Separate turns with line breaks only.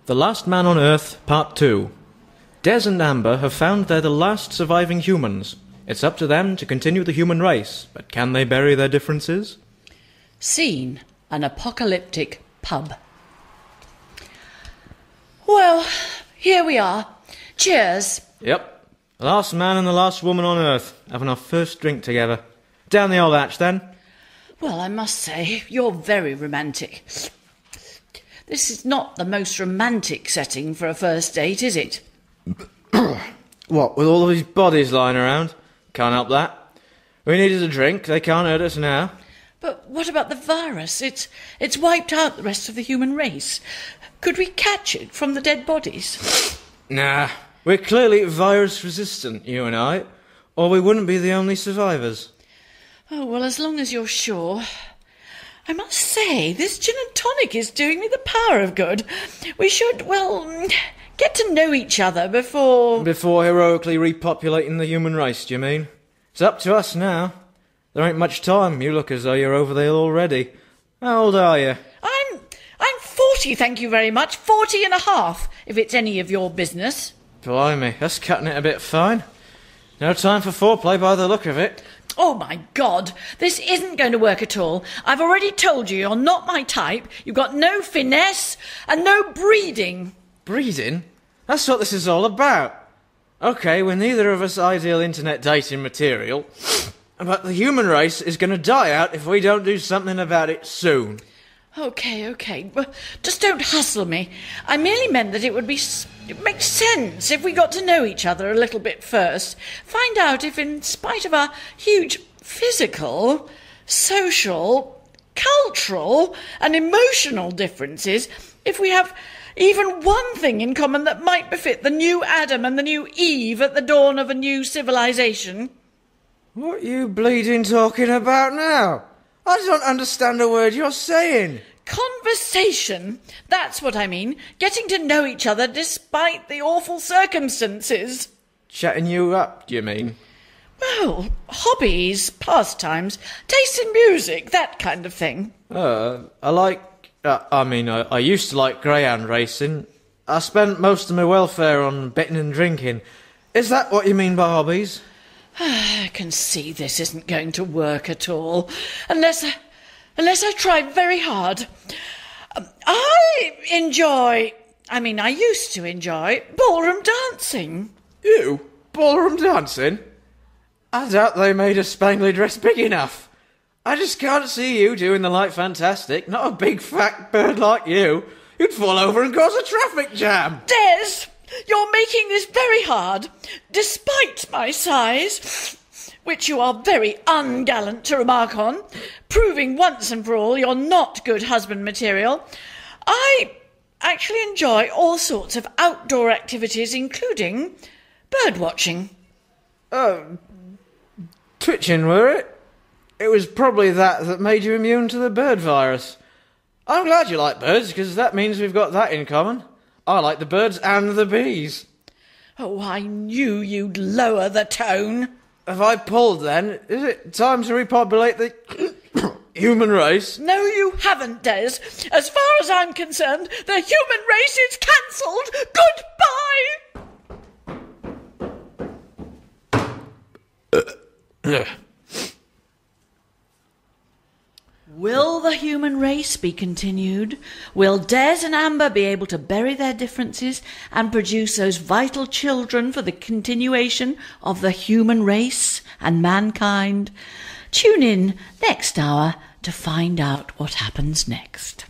The Last Man on Earth, Part 2. Des and Amber have found they're the last surviving humans. It's up to them to continue the human race, but can they bury their differences?
Scene: an apocalyptic pub. Well, here we are. Cheers.
Yep. The last man and the last woman on Earth, having our first drink together. Down the old hatch, then.
Well, I must say, you're very romantic. This is not the most romantic setting for a first date, is it?
What, with all of these bodies lying around? Can't help that. We needed a drink, they can't hurt us now.
But what about the virus? It's wiped out the rest of the human race. Could we catch it from the dead bodies?
Nah, we're clearly virus-resistant, you and I, or we wouldn't be the only survivors.
Oh, well, as long as you're sure. I must say, this gin and tonic is doing me the power of good. We should, get to know each other before...
Before heroically repopulating the human race, do you mean? It's up to us now. There ain't much time. You look as though you're over there already. How old are you?
I'm 40, thank you very much. 40 and a half, if it's any of your business.
Blimey, that's cutting it a bit fine. No time for foreplay by the look of it.
Oh, my God, this isn't going to work at all. I've already told you you're not my type. You've got no finesse and no breeding.
Breeding? That's what this is all about. OK, we're neither of us ideal internet dating material, but the human race is going to die out if we don't do something about it soon.
OK. Well, just don't hustle me. I merely meant that it make sense if we got to know each other a little bit first. Find out if, in spite of our huge physical, social, cultural and emotional differences, if we have even one thing in common that might befit the new Adam and the new Eve at the dawn of a new civilization.
What are you bleeding talking about now? I don't understand a word you're saying.
Conversation. That's what I mean. Getting to know each other despite the awful circumstances.
Chatting you up, do you mean?
Well, hobbies, pastimes, taste in music, that kind of thing.
I used to like greyhound racing. I spent most of my welfare on betting and drinking. Is that what you mean by hobbies?
I can see this isn't going to work at all, unless I try very hard. I used to enjoy ballroom dancing.
You? Ballroom dancing? I doubt they made a spangly dress big enough. I just can't see you doing the light fantastic, not a big fat bird like you. You'd fall over and cause a traffic jam.
Des! You're making this very hard, despite my size, which you are very ungallant to remark on, proving once and for all you're not good husband material. I actually enjoy all sorts of outdoor activities, including bird watching.
Twitching, were it? It was probably that made you immune to the bird virus. I'm glad you like birds, because that means we've got that in common. I like the birds and the bees.
Oh, I knew you'd lower the tone.
Have I pulled, then? Is it time to repopulate the human race?
No, you haven't, Des. As far as I'm concerned, the human race is cancelled. Goodbye! Will the human race be continued? Will Des and Amber be able to bury their differences and produce those vital children for the continuation of the human race and mankind? Tune in next hour to find out what happens next.